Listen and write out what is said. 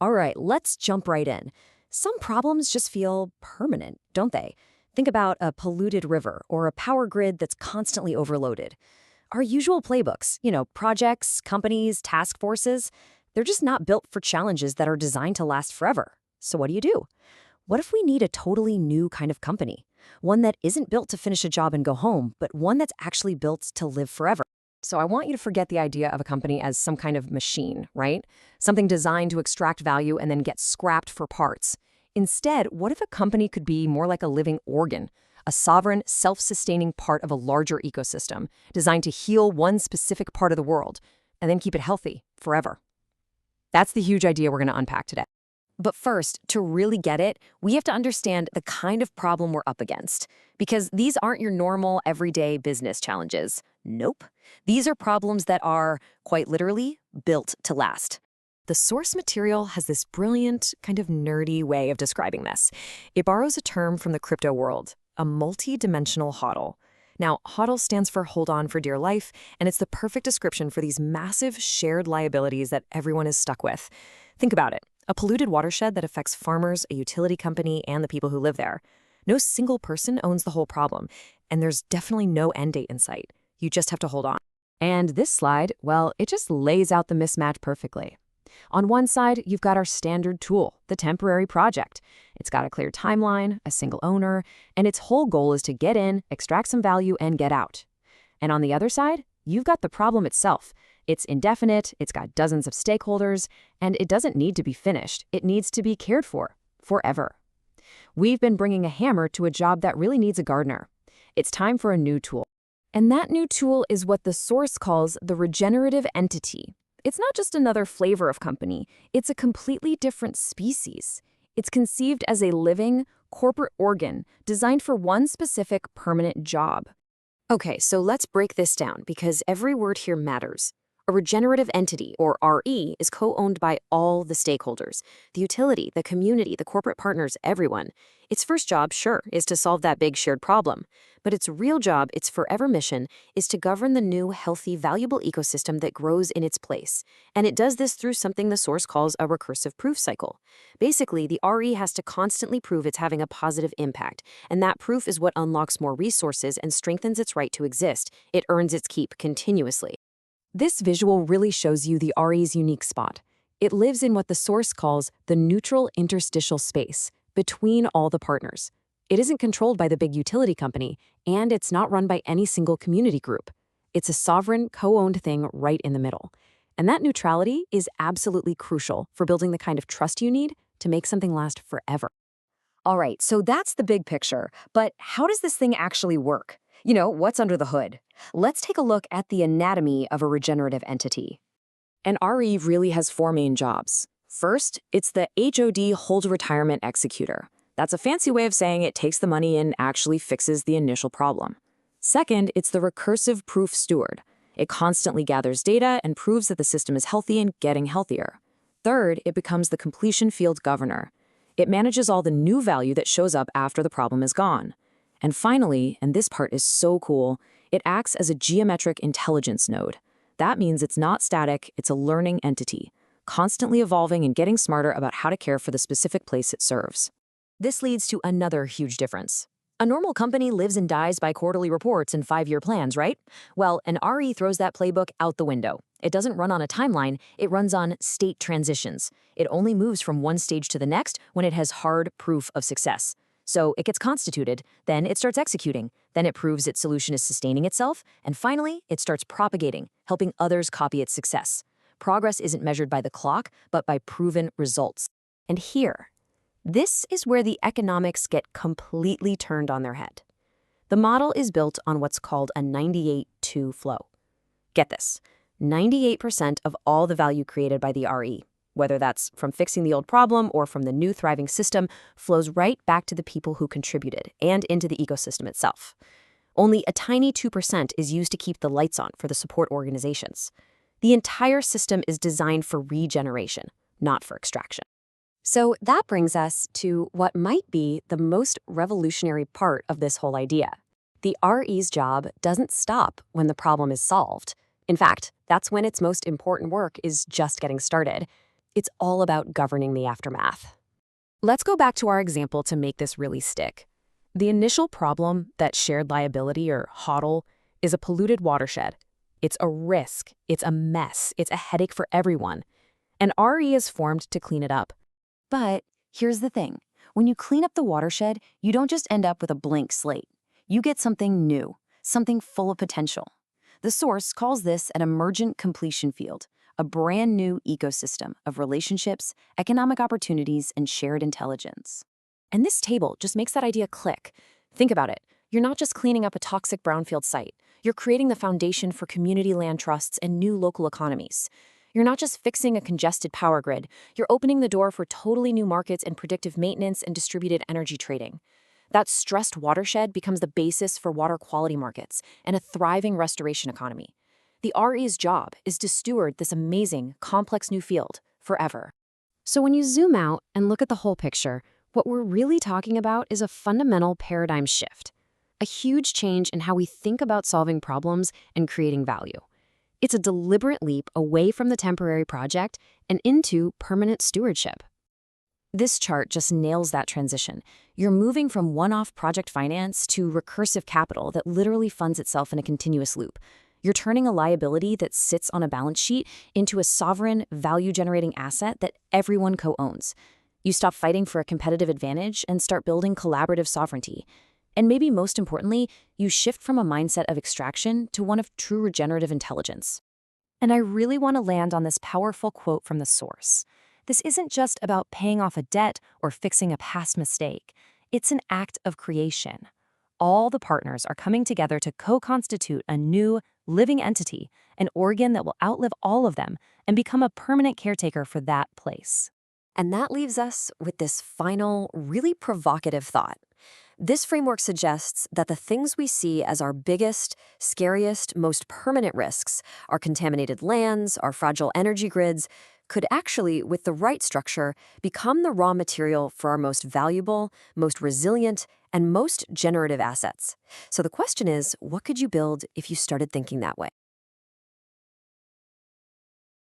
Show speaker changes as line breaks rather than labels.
All right, let's jump right in. Some problems just feel permanent, don't they? Think about a polluted river or a power grid that's constantly overloaded. Our usual playbooks, projects, companies, task forces, they're just not built for challenges that are designed to last forever. So what do you do? What if we need a totally new kind of company? One that isn't built to finish a job and go home, but one that's actually built to live forever. So I want you to forget the idea of a company as some kind of machine, right? Something designed to extract value and then get scrapped for parts. Instead, what if a company could be more like a living organ, a sovereign, self-sustaining part of a larger ecosystem, designed to heal one specific part of the world and then keep it healthy forever? That's the huge idea we're going to unpack today. But first, to really get it, we have to understand the kind of problem we're up against. Because these aren't your normal, everyday business challenges. Nope. These are problems that are, quite literally, built to last. The source material has this brilliant, kind of nerdy way of describing this. It borrows a term from the crypto world, a multidimensional HODL. Now, HODL stands for hold on for dear life, and it's the perfect description for these massive shared liabilities that everyone is stuck with. Think about it. A polluted watershed that affects farmers, a utility company, and the people who live there. No single person owns the whole problem, and there's definitely no end date in sight. You just have to hold on. And this slide, well, it just lays out the mismatch perfectly. On one side, you've got our standard tool, the temporary project. It's got a clear timeline, a single owner, and its whole goal is to get in, extract some value, and get out. And on the other side, you've got the problem itself. It's indefinite, it's got dozens of stakeholders, and it doesn't need to be finished. It needs to be cared for, forever. We've been bringing a hammer to a job that really needs a gardener. It's time for a new tool. And that new tool is what the source calls the regenerative entity. It's not just another flavor of company, it's a completely different species. It's conceived as a living, corporate organ designed for one specific permanent job. Okay, so let's break this down because every word here matters. A regenerative entity, or RE, is co-owned by all the stakeholders, the utility, the community, the corporate partners, everyone. Its first job, sure, is to solve that big shared problem. But its real job, its forever mission, is to govern the new, healthy, valuable ecosystem that grows in its place. And it does this through something the source calls a recursive proof cycle. Basically, the RE has to constantly prove it's having a positive impact, and that proof is what unlocks more resources and strengthens its right to exist. It earns its keep continuously. This visual really shows you the RE's unique spot. It lives in what the source calls the neutral interstitial space, between all the partners. It isn't controlled by the big utility company, and it's not run by any single community group. It's a sovereign, co-owned thing right in the middle. And that neutrality is absolutely crucial for building the kind of trust you need to make something last forever. All right, so that's the big picture, but how does this thing actually work? What's under the hood? Let's take a look at the anatomy of a regenerative entity. An RE really has four main jobs. First, it's the HOD hold retirement executor. That's a fancy way of saying it takes the money and actually fixes the initial problem. Second, it's the recursive proof steward. It constantly gathers data and proves that the system is healthy and getting healthier. Third, it becomes the completion field governor. It manages all the new value that shows up after the problem is gone. And finally, and this part is so cool, it acts as a geometric intelligence node. That means it's not static, it's a learning entity, constantly evolving and getting smarter about how to care for the specific place it serves. This leads to another huge difference. A normal company lives and dies by quarterly reports and 5-year plans, right? Well, an RE throws that playbook out the window. It doesn't run on a timeline, it runs on state transitions. It only moves from one stage to the next when it has hard proof of success. So it gets constituted, then it starts executing, then it proves its solution is sustaining itself, and finally, it starts propagating, helping others copy its success. Progress isn't measured by the clock, but by proven results. And here, this is where the economics get completely turned on their head. The model is built on what's called a 98-2 flow. Get this, 98% of all the value created by the RE, whether that's from fixing the old problem or from the new thriving system, flows right back to the people who contributed and into the ecosystem itself. Only a tiny 2% is used to keep the lights on for the support organizations. The entire system is designed for regeneration, not for extraction. So that brings us to what might be the most revolutionary part of this whole idea. The RE's job doesn't stop when the problem is solved. In fact, that's when its most important work is just getting started.
It's all about governing the aftermath. Let's go back to our example to make this really stick. The initial problem, that shared liability or HODL, is a polluted watershed. It's a risk, it's a mess, it's a headache for everyone. And RE is formed to clean it up.
But here's the thing. When you clean up the watershed, you don't just end up with a blank slate. You get something new, something full of potential. The source calls this an emergent completion field, a brand new ecosystem of relationships, economic opportunities, and shared intelligence.
And this table just makes that idea click. Think about it. You're not just cleaning up a toxic brownfield site. You're creating the foundation for community land trusts and new local economies. You're not just fixing a congested power grid. You're opening the door for totally new markets in predictive maintenance and distributed energy trading. That stressed watershed becomes the basis for water quality markets and a thriving restoration economy. The RE's job is to steward this amazing, complex new field forever. So when you zoom out and look at the whole picture, what we're really talking about is a fundamental paradigm shift, a huge change in how we think about solving problems and creating value. It's a deliberate leap away from the temporary project and into permanent stewardship. This chart just nails that transition. You're moving from one-off project finance to recursive capital that literally funds itself in a continuous loop. You're turning a liability that sits on a balance sheet into a sovereign, value-generating asset that everyone co-owns. You stop fighting for a competitive advantage and start building collaborative sovereignty. And maybe most importantly, you shift from a mindset of extraction to one of true regenerative intelligence. And I really want to land on this powerful quote from the source. This isn't just about paying off a debt or fixing a past mistake. It's an act of creation. All the partners are coming together to co-constitute a new, living entity, an organ that will outlive all of them and become a permanent caretaker for that place. And that leaves us with this final, really provocative thought. This framework suggests that the things we see as our biggest, scariest, most permanent risks, our contaminated lands, our fragile energy grids, could actually, with the right structure, become the raw material for our most valuable, most resilient, and most generative assets. So the question is, what could you build if you started thinking that way?